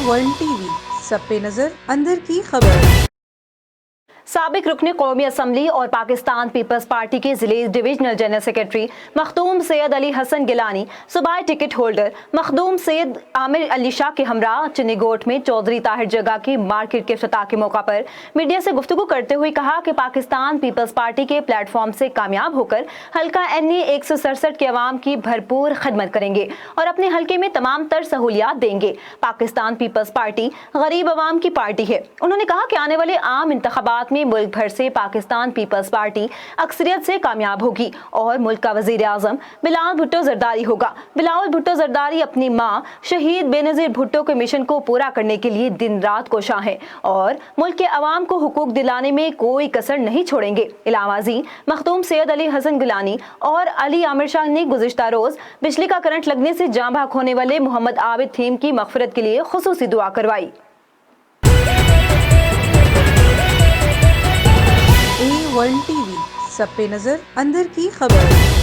One TV, सब पे नजर, अंदर की खबर। साबिक रुकने कौमी असम्बली और पाकिस्तान पीपल्स पार्टी के जिले divisional general secretary Makhdoom Syed Ali Hassan Gilani सूबाई टिकट होल्डर मखदूम सैयद आमिर अली शाह के हमरा चिन्नीगोट में चौधरी ताहिर जगह की मार्केट के इफ्तिताह के मौका पर मीडिया से गुफ्तगू करते हुए कहा कि पाकिस्तान पीपल्स पार्टी के प्लेटफॉर्म से कामयाब होकर हल्का NE 167 के अवाम की भरपूर खदमत करेंगे और अपने हल्के में तमाम तर सहूलियात देंगे। पाकिस्तान पीपल्स पार्टी गरीब अवाम की पार्टी है। उन्होंने कहा कि आने वाले आम इंतखाबात में मुल्क भर से पाकिस्तान पीपल्स पार्टी अक्सरियत से कामयाब होगी और मुल्क का वजीर आजम बिलावल भुट्टो जरदारी होगा। बिलावल भुट्टो जरदारी अपनी मां शहीद बेनजीर भुट्टो के मिशन को पूरा करने के लिए दिन रात कोशां हैं और मुल्क के अवाम को हुकूक दिलाने में कोई कसर नहीं छोड़ेंगे। इलावाजी मखदूम सैयद अली हसन गिलानी और अली आमिर शाह ने गुज़िश्ता रोज बिजली का करंट लगने से जाँ भाग होने वाले मोहम्मद आबिद थीम की मगफिरत के लिए खुसूसी दुआ करवाई। A1 टीवी, सब पे नजर, अंदर की खबर।